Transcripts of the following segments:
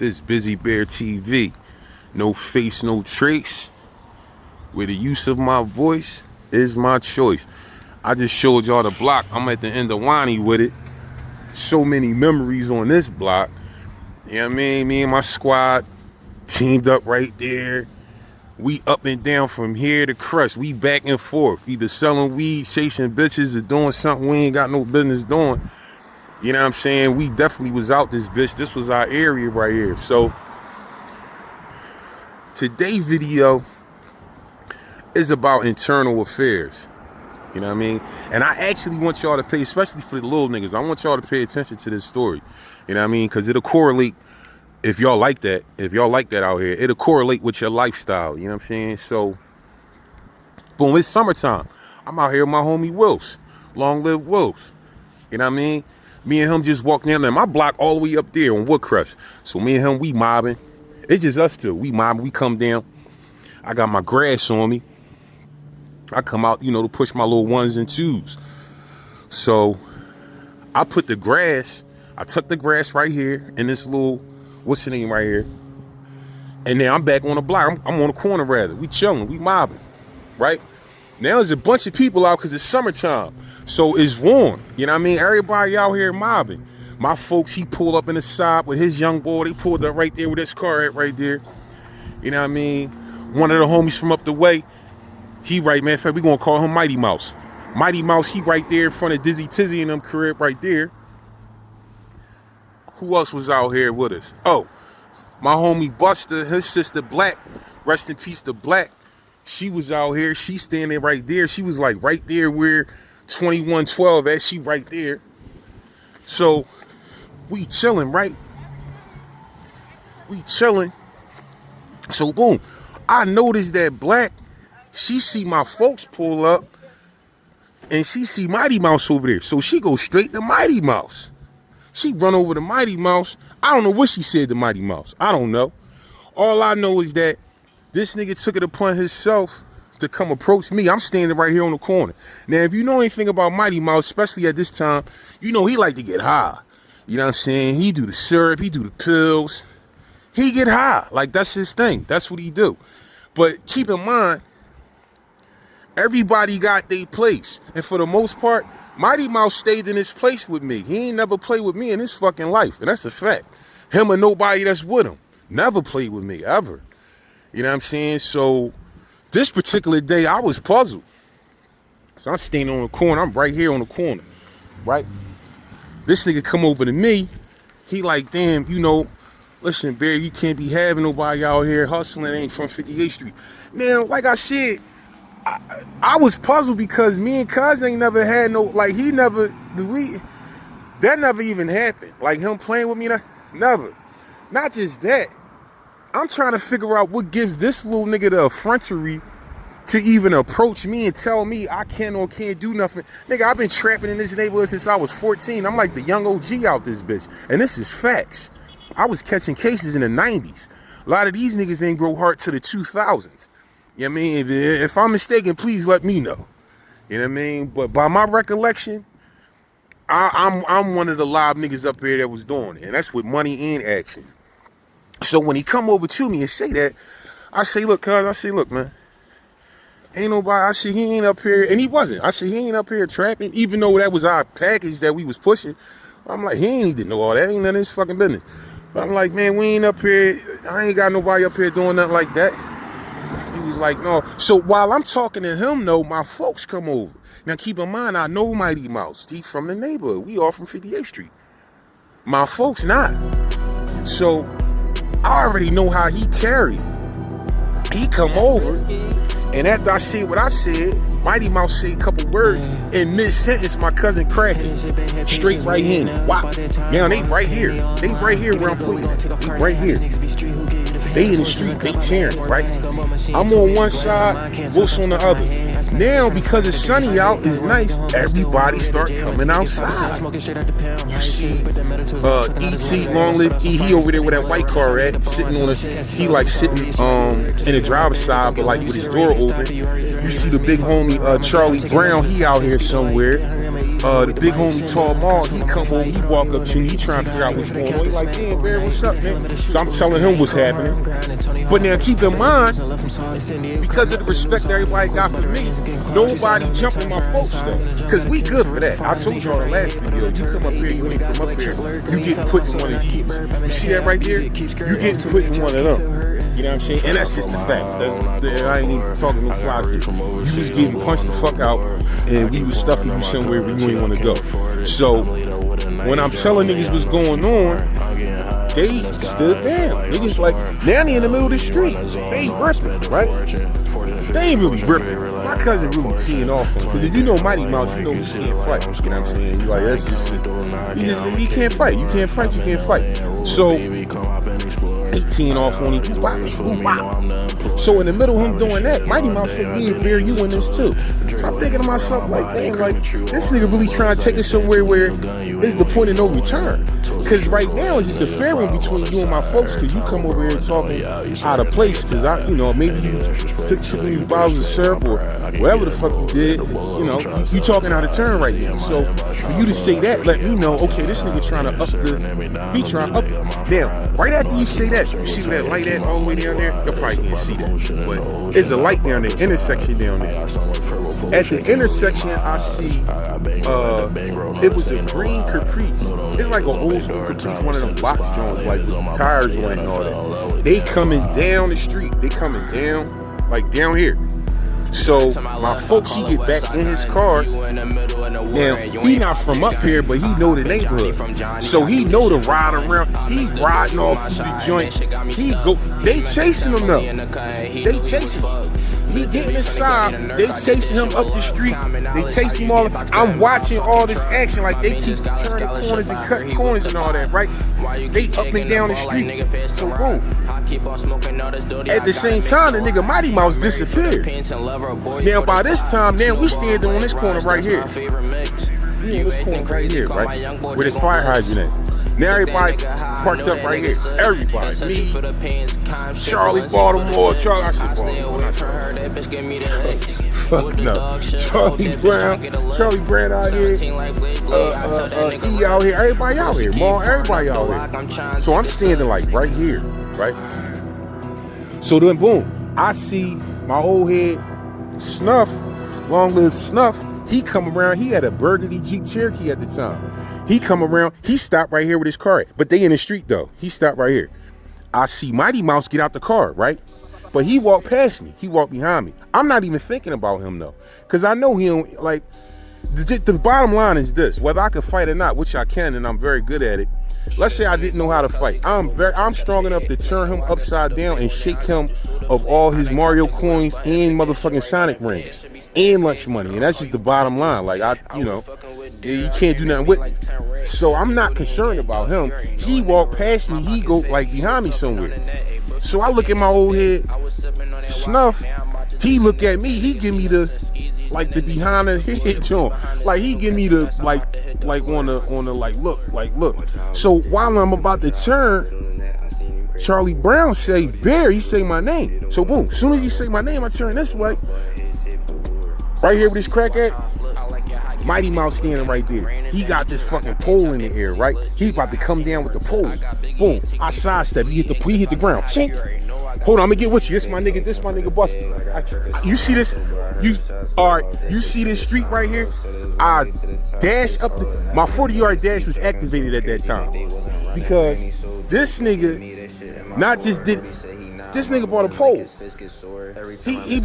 This Busy Bear TV. No face, no trace. Where the use of my voice is my choice. I just showed y'all the block. I'm at the end of Wani with it. So many memories on this block. You know what I mean? Me and my squad teamed up right there. We up and down from here to Crush. We back and forth. Either selling weed, chasing bitches, or doing something we ain't got no business doing. You know what I'm saying? We definitely was out this bitch. This was our area right here. So today's video is about internal affairs. You know what I mean? And I actually want y'all to pay, especially for the little niggas, I want y'all to pay attention to this story. You know what I mean? Because it'll correlate, if y'all like that, out here, it'll correlate with your lifestyle. You know what I'm saying? So, boom, it's summertime. I'm out here with my homie Wills. Long live Wills. You know what I mean? Me and him just walked down there. My block all the way up there on Woodcrest. So me and him, we mobbing. It's just us two. We mobbing. We come down. I got my grass on me. I come out, you know, to push my little ones and twos. So I put the grass, I took the grass right here in this little, what's the name right here? And then I'm back on the block. I'm on the corner rather. We chilling, we mobbing, right? Now there's a bunch of people out because it's summertime. So it's warm, you know what I mean? Everybody out here mobbing. My folks, he pulled up in the side with his young boy. They pulled up right there with his car at right there. You know what I mean? One of the homies from up the way, he right, man. In fact, we gonna call him Mighty Mouse. Mighty Mouse, he right there in front of Dizzy Tizzy and them crib right there. Who else was out here with us? Oh, my homie Buster, his sister Black, rest in peace to Black. She was out here. She standing right there. She was like right there where 2112 at. She right there. So we chilling, right? We chilling. So boom, I noticed that Black, she see my folks pull up and she see Mighty Mouse over there. So she goes straight to Mighty Mouse. She run over to Mighty Mouse. I don't know what she said to Mighty Mouse. I don't know. All I know is that this nigga took it upon himself to come approach me. I'm standing right here on the corner. Now, if you know anything about Mighty Mouse, especially at this time, you know he like to get high. You know what I'm saying? He do the syrup, he do the pills. He get high. Like, that's his thing. That's what he do. But keep in mind, everybody got their place. And for the most part, Mighty Mouse stayed in his place with me. He ain't never played with me in his fucking life. And that's a fact. Him or nobody that's with him never played with me, ever. You know what I'm saying? So this particular day, I was puzzled. So I'm standing on the corner. I'm right here on the corner, right? This nigga come over to me. He like, damn, you know, listen, Bear, you can't be having nobody out here hustling. Ain't from 58th Street. Now, like I said, I was puzzled because me and Cuz ain't never had no, like, that never even happened. Like, him playing with me, never. Not just that. I'm trying to figure out what gives this little nigga the effrontery to even approach me and tell me I can or can't do nothing. Nigga, I've been trapping in this neighborhood since I was 14. I'm like the young OG out this bitch. And this is facts. I was catching cases in the 90s. A lot of these niggas ain't grow hard to the 2000s. You know what I mean? If I'm mistaken, please let me know. You know what I mean? But by my recollection, I'm one of the live niggas up here that was doing it. And that's with money and action. So when he come over to me and say that, I say, look, cuz, I say, look, man, ain't nobody, I said, he ain't up here, and he wasn't. I said, he ain't up here trapping, even though that was our package that we was pushing. I'm like, he ain't need to know all that, ain't none of his fucking business. But I'm like, man, we ain't up here, I ain't got nobody up here doing nothing like that. He was like, no. So while I'm talking to him, though, my folks come over. Now, keep in mind, I know Mighty Mouse. He from the neighborhood. We all from 58th Street. My folks not. So I already know how he carried. He come over, and after I said what I said, Mighty Mouse said a couple words, in mid-sentence, my cousin cracking, straight right handed. Wow. Now they right here. They right here where I'm putting it. They right here. They in the street, they tearing, right? I'm on one side, Wilson on the other. Now, because it's sunny out, it's nice, everybody start coming outside. You see E.T. Long Live E, he over there with that white car at, sitting on he like sitting in the driver's side, but like with his door open. You see the big homie Charlie Brown, he out here somewhere. The big homie Tall Maul, he come over, he walk up to me, he trying to figure out what's going on. He like, damn, Bear, what's up, man? So I'm telling him what's happening. But now keep in mind, because of the respect that everybody got for me, nobody jumping my folks though. Because we good for that. I told y'all the last video, you come up here, you ain't from up here, you get put in one of these. You see that right there? You get put in one of them. You know what I'm saying? And that's just the facts. I ain't even talking no fly shit. You was getting punched the fuck out, and we was stuffing you somewhere where you ain't want to go. So when I'm telling niggas what's going on, they stood down. Niggas like, now they in the middle of the street. They ain't ripping, right? They ain't really ripping. My cousin really teeing off on him. Because if you know Mighty Mouse, you know he can't fight. You know what I'm saying? You like, that's just shit. You can't fight. You can't fight. You can't fight. So he teeing off on him. So in the middle of him doing that, Mighty Mouse said, yeah, Bear, you in this too. So I'm thinking to myself, like, damn, like, this nigga really trying to take us somewhere where it's the point of no return. Because right now, it's just a fair one between you and my folks, because you come over here talking out of place, because maybe you took these bottles of syrup or whatever the fuck you did, you talking out of turn right now. So for you to say that, let me know, okay, this nigga trying to up he trying to up it. Now, right after you say that, you see where that light at all the way down there? You probably can't see that, but there's a light down there, intersection down there. At the intersection, I see, it was a green Caprice. It's like an old school Caprice, one of them box joints, like with tires on it and all that. They coming down the street. They coming down, like down here. So my folks, he get back in his car. Now he not from up here, but he know the neighborhood, so he know to ride around. He riding off through the joint. They chasing him though. They chasing him. He getting inside. They chasing him up the street. They chasing him all. I'm watching all this action, like they keep turning corners and cutting corners and all that, right? They up and down the street. So boom. At the same time, the nigga Mighty Mouse disappeared. Now by this time, we standing on this corner right here. We in this corner right here, right? Where this fire hydrant at. Now everybody parked up right here. Everybody. Me, Charlie Baltimore, Fuck no. Charlie Brown out here. E out here. Everybody out here. Maul, everybody out here. So I'm standing like right here, right? So then boom, I see my old head Snuff, long live Snuff. He come around. He had a burgundy Jeep Cherokee at the time. He come around, he stopped right here with his car at. But they in the street though. He stopped right here. I see Mighty Mouse get out the car, right? But he walked past me. He walked behind me. I'm not even thinking about him though. Cause I know he don't, like, the bottom line is this, whether I can fight or not, which I can, and I'm very good at it. Let's say I didn't know how to fight. I'm strong enough to turn him upside down and shake him of all his Mario coins and motherfucking Sonic rings and lunch money. And that's just the bottom line. Like, you can't do nothing with me. So I'm not concerned about him. He walked past me, he go like behind me somewhere. So I look at my old head, Snuff, he look at me, he give me the behind the head joint. Like he give me the like on the look. So while I'm about to turn, Charlie Brown say, Bear, he say my name. So boom, as soon as he say my name, I turn this way. Right here with this crack at, Mighty Mouse standing right there. He got this fucking pole in the air, right? He about to come down with the pole. Boom, I sidestep, he hit the ground. Chink. Hold on, I'm gonna get with you. This my nigga Buster. You see this? You see this street right here? I dash up my 40-yard dash was activated at that time. Because this nigga this nigga bought a pole. He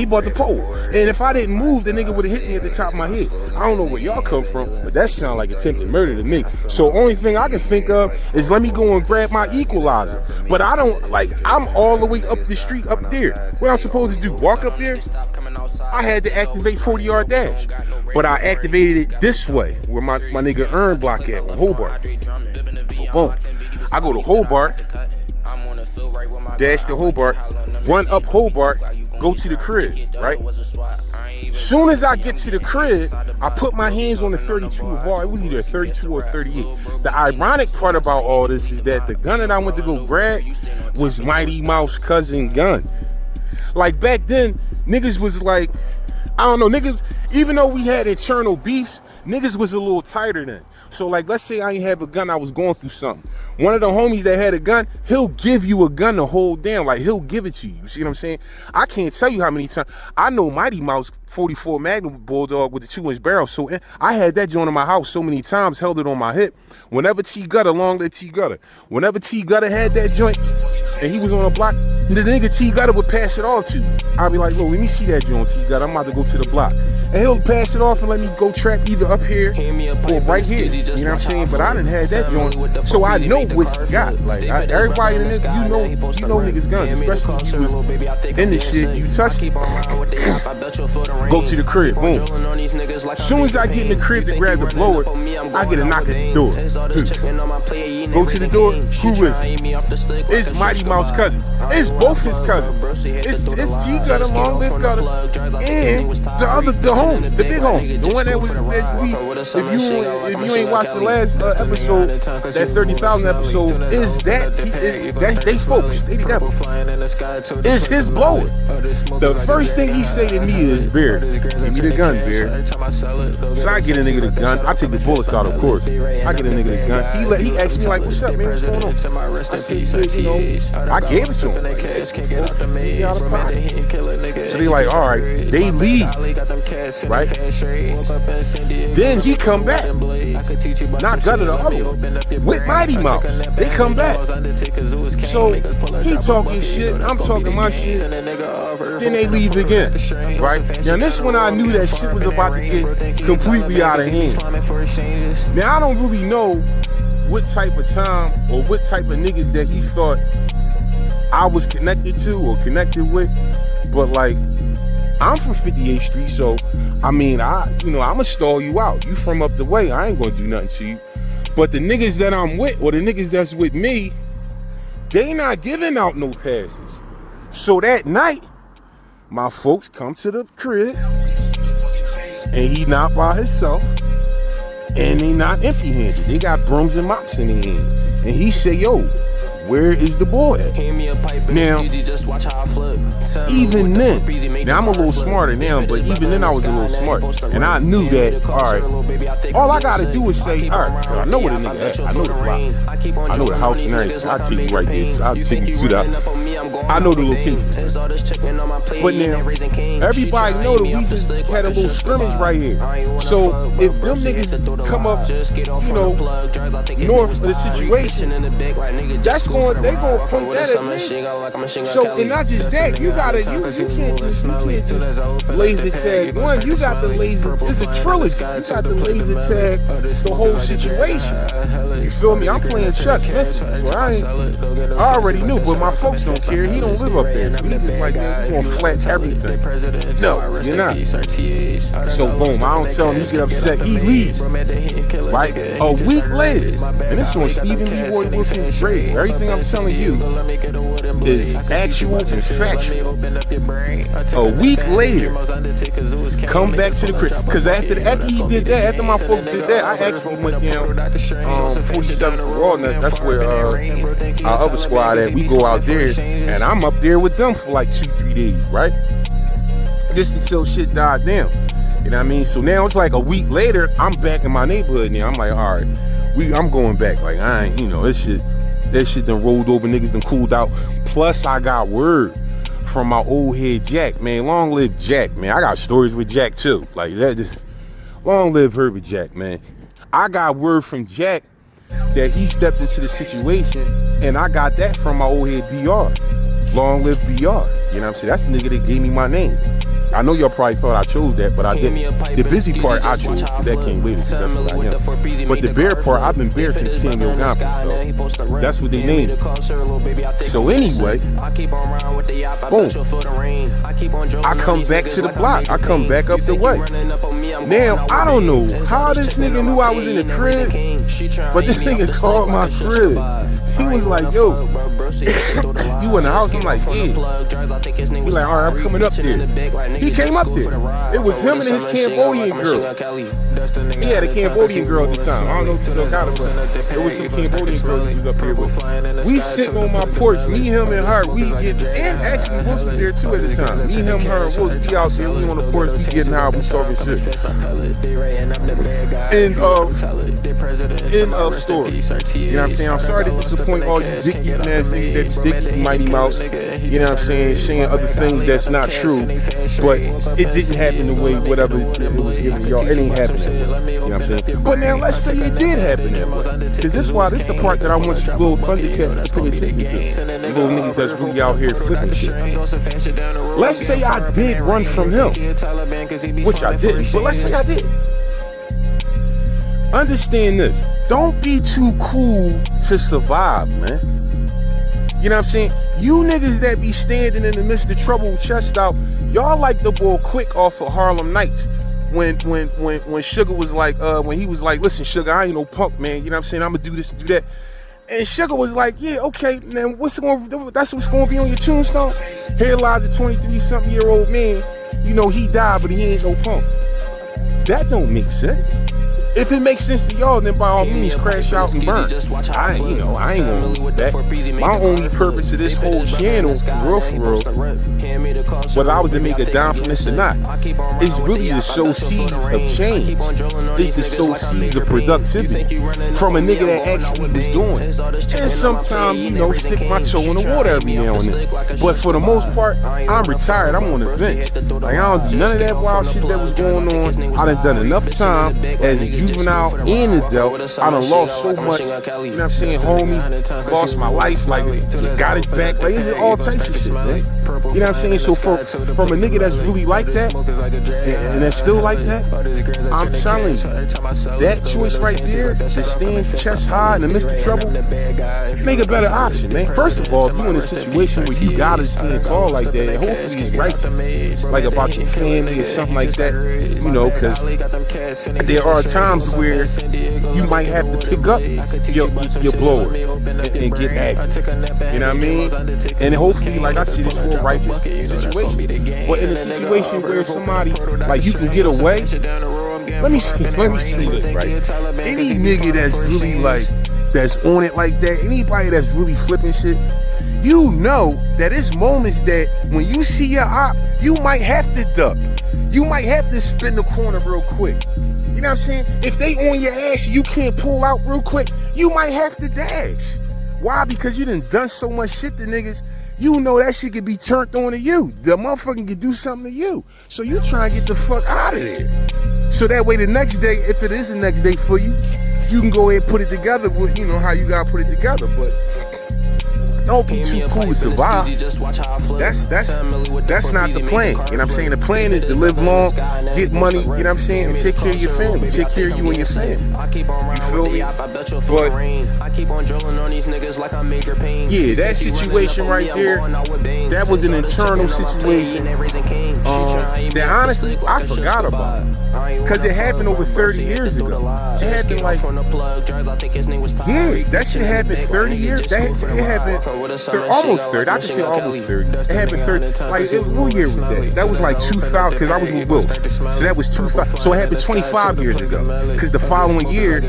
bought the pole. And if I didn't move, the nigga would have hit me at the top of my head. I don't know where y'all come from, but that sounds like attempted murder to me. So only thing I can think of is let me go and grab my equalizer. But I don't, I'm all the way up the street up there. What I'm supposed to do, walk up there? I had to activate 40-yard dash. But I activated it this way, where my nigga Earn block at, on Hobart. So boom. I go to Hobart, dash to Hobart, run up Hobart, go to the crib, right? Soon as I get to the crib, I put my hands on the 32 Revolver. It was either 32 or 38. The ironic part about all this is that the gun that I went to go grab was Mighty Mouse cousin gun. Like back then, niggas was like, I don't know, niggas, even though we had internal beefs, niggas was a little tighter then. So like, let's say I ain't have a gun, I was going through something. One of the homies that had a gun, he'll give you a gun to hold down. Like, he'll give it to you. You see what I'm saying? I can't tell you how many times. I know Mighty Mouse 44 Magnum Bulldog with the 2-inch barrel. So I had that joint in my house so many times, held it on my hip. Whenever T Gutter, long live T Gutter. Whenever T Gutter had that joint and he was on a block, the nigga T Gutter would pass it off to me. I'll be like, look, let me see that joint, T Gutter. I'm about to go to the block. And he'll pass it off and let me go trap either up here or right here. You know what I'm saying? But I didn't have that joint, so I know what you got. Like, everybody in the nigga, you know niggas guns, especially if you was in this shit, you touch it. Go to the crib, boom. As soon as I get in the crib to grab the blower, I get a knock at the door. Go to the door, who is it? It's Mighty Mouse cousin. It's both his cousins. It's T Gutter, long live Gutter, and the home, the big home, the one that was if you ain't watched the last episode, that 30,000 episode, is that they folks, they together. It's his blower. The first thing he say to me is, Bear, give me the gun, Bear. So I get a nigga the gun. I take the bullets out, of course. I get a nigga the gun. He asked me like, what's up, man? What's going on? I said, you know, I gave it to him. So they like, all right, they leave, right? Then he come back, not Gutter the other one, with Mighty Mouse. They come back. So he talking shit, I'm talking my shit. Then they leave again, right? Now this one I knew that shit was about to get completely out of hand. Now I don't really know what type of time or what type of niggas that he thought I was connected to or connected with, but like, I'm from 58th Street, so I mean, I'ma stall you out. You from up the way, I ain't gonna do nothing to you. But the niggas that I'm with, or the niggas that's with me, they not giving out no passes. So that night, my folks come to the crib, and he not by himself, and they not empty-handed. They got brooms and mops in their hand. And he say, yo, where is the boy at? Now, even then, now I'm a little smarter now, but even then I was a little smart. And I knew that, all right, all I gotta do is say, all right, I know where the nigga at. I know the block. I know the house and everything. I'll take you right there. I'll take you to that. I know the location. But now, everybody know that we just had a little scrimmage right here. So if them niggas come up, you know, north of the situation, that's they gonna point that at me. So, and not just that, you can't just laser tag one. You got the laser. It's a trilogy. You got the laser tag the whole situation. You feel me? I'm playing Chuck Spencer, so I already knew, but my folks don't care. He don't live up there, so he just like, man, you gonna flat everything. No, you're not. So boom, I don't tell him. He get upset. He leaves. Right? A week later, and this on Stephen Leroy Wilson's grave. Everything I'm telling you is actual and factual. A week later, come back to the crib. Because after he did that, after my folks did that, I actually went down 47 for Walnut. That's where our other squad at. We go out there, and I'm up there with them for like 2-3 days, right? Just until shit died down. You know what I mean? So now it's like a week later, I'm back in my neighborhood now. I'm like, all right, I'm going back. Like, I ain't, that shit done rolled over, niggas done cooled out. Plus, I got word from my old head Jack, man. Long live Jack, man. I got stories with Jack too. Like that, just long live Herbert Jack, man. I got word from Jack that he stepped into the situation, and I got that from my old head BR. Long live BR. You know what I'm saying? That's the nigga that gave me my name. I know y'all probably thought I chose that, but I didn't. The busy part I chose, that came later. That's what I am. But the bear part, I've been bear since Samuel Gompers, so that's what they named it. So anyway, boom. I come back to the block. I come back up the way. Now, I don't know how this nigga knew I was in the crib, but this nigga called my crib. He was like, yo, You in the house? I'm like, yeah. He like, all right, I'm coming up there. He came up there. It was him and his Cambodian girl. He had a Cambodian girl at the time. I don't know if he still got it, but it was some Cambodian girl he was up here with. We sitting on my porch, me, him, and her. We get, and actually Wolf was there too at the time. Me, him, her, and Wolf, we out there, we on the porch, we getting high, we talking shit. In story. You know what I'm saying? I'm sorry to disappoint all you dick eating ass niggas that's dick eating Mighty Mouse. You know what I'm saying? Saying other things that's not true. But it didn't happen the way whatever it was giving y'all. It ain't happening. You know what I'm saying? But now let's say it did happen that way. Because this is the part that I want you little Thundercats to pay attention to. Little niggas that's really out here flipping shit. Let's say I did run from him. Which I didn't. But let's say I did. Understand this. Don't be too cool to survive, man. You know what I'm saying? You niggas that be standing in the midst of trouble, chest out, y'all like the boy Quick off of Harlem Nights. When Sugar was like, when he was like, listen, Sugar, I ain't no punk, man. You know what I'm saying? I'm gonna do this and do that. And Sugar was like, yeah, okay, man, that's what's gonna be on your tombstone? Here lies a 23-something-year-old man. You know, he died, but he ain't no punk. That don't make sense. If it makes sense to y'all, then by all means, crash out and burn. I ain't gonna lose that. My only purpose of this whole channel, for real, whether I was to make a dime from this or not, is really to sow seeds of change. Is to sow seeds of productivity from a nigga that actually was doing it. And sometimes, you know, stick my toe in the water every now and then. But for the most part, I'm retired. I'm on the bench. Like, I don't do none of that wild shit that was going on. I done enough time as a juvenile and adult. I done lost so much, you know what I'm saying, homies, lost my life, like, got it back, like, it's all types of shit, man. You know what I'm saying? So from a nigga that's really like that, and that's still like that, I'm telling you, that choice right there, to stand chest high in the midst of trouble, make a better option, man. First of all, if you in a situation where you gotta stand tall like that, and hopefully it's righteous, like about your family or something like that, you know, because there are times where you might have to pick up your blower and get active. You know what I mean? And hopefully, like I said, it's for a righteous situation. But in a situation where somebody, like, you can get away, let me say this, right? Any nigga that's really like, that's on it like that, anybody that's really flipping shit, you know that it's moments that when you see your op, you might have to duck. You might have to spin the corner real quick. You know what I'm saying? If they on your ass, you can't pull out real quick, you might have to dash. Why? Because you done so much shit to niggas, you know that shit could be turned on to you. The motherfucker could do something to you. So you try and get the fuck out of there. So that way the next day, if it is the next day for you, you can go ahead and put it together with, you know, how you gotta put it together. But don't be too cool to survive. That's not the plan. You know what I'm saying? The plan is to live long, get money, you know what I'm saying, and take care of your family. Take care of you and your family. You feel me? But yeah, that situation right there, that was an internal situation that honestly I forgot about. Because it happened over 30 years ago. It happened like, yeah, that shit happened 30 years. It happened almost 30. I can say almost 30. It happened 30. Like, what year was that? That was like 2000, because I was with Will. So that was 2000. So it happened 25 years ago. Because the following year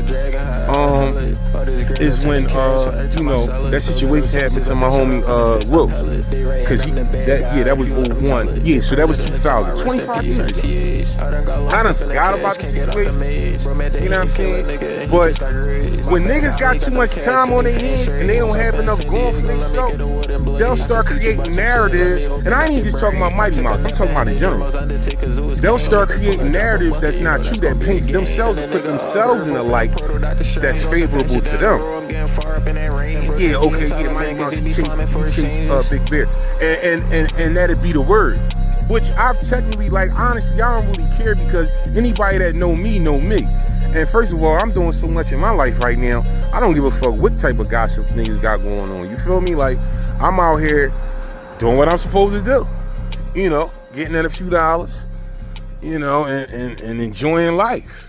is when, you know, that situation happened to my homie Will. Because that was 01. Yeah, so that was 2000. 25 years ago. I done forgot about the situation. You know what I'm saying? But when niggas got too much time on their hands and they don't have enough going for themselves, they'll start creating narratives. And I ain't even just talking about Mighty Mouse, I'm talking about in general. They'll start creating narratives that's not true, that paints themselves and put themselves in a light that's favorable to them. Yeah, okay, yeah, Mighty Mouse, he chased Big Bear. And that'd be the word. Which I've technically, like, honestly, I don't really care, because anybody that know me. And first of all, I'm doing so much in my life right now, I don't give a fuck what type of gossip niggas got going on. You feel me? Like, I'm out here doing what I'm supposed to do. You know, getting at a few dollars, you know, and enjoying life.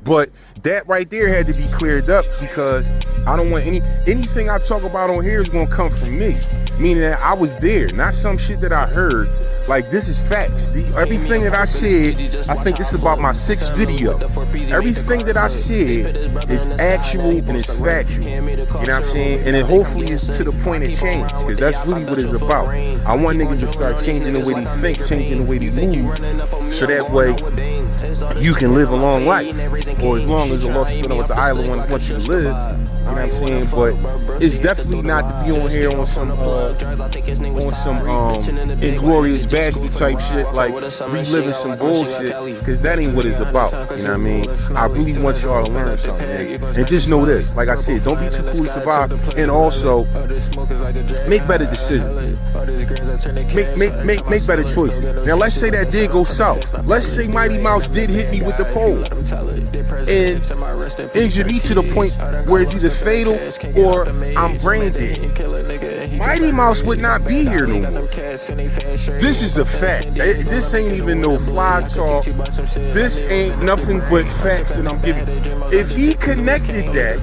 But that right there had to be cleared up because I don't want anything I talk about on here is gonna come from me. Meaning that I was there, not some shit that I heard. Like, this is facts. Everything that I said, I think it's about my 6th video. Everything that I said is actual and it's factual. You know what I'm saying? And it hopefully is to the point of change, because that's really what it's about. I want niggas to start changing the way they think, changing the way they move, so that way you can live a long life, or as long as the Lost Spinner with the Island wants you to live. You know what I'm saying? But it's definitely not to be on here on some Inglorious Bastard type shit, like reliving some bullshit, because that ain't what it's about. You know what I mean? I really want y'all to learn something, nigga. And just know this, like I said, don't be too cool to survive, and also make better decisions. Make better choices. Now let's say that did go south. Let's say Mighty Mouse did hit me with the pole and injured me to the point where it's either fatal or I'm brain dead. Mighty Mouse would not be here no more. This is a fact. This ain't even no fly talk. This ain't nothing but facts that I'm giving. If he connected that,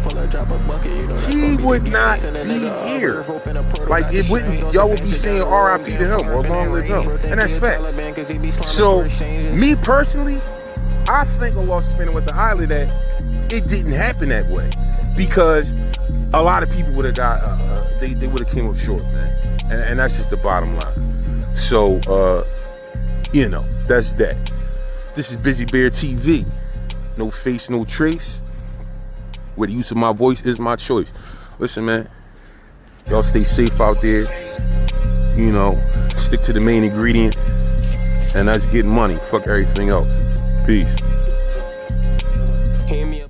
he would not be here. Like, it wouldn't, y'all would be saying R.I.P. to him or long live him. And that's facts. So, me personally, I think a Lost Spinner with the Island that it didn't happen that way, because a lot of people would have died. They would have came up short, man. And that's just the bottom line. So, you know, that's that. This is Busy Bear TV. No face, no trace. Where the use of my voice is my choice. Listen, man. Y'all stay safe out there. You know, stick to the main ingredient. And that's getting money. Fuck everything else. Peace.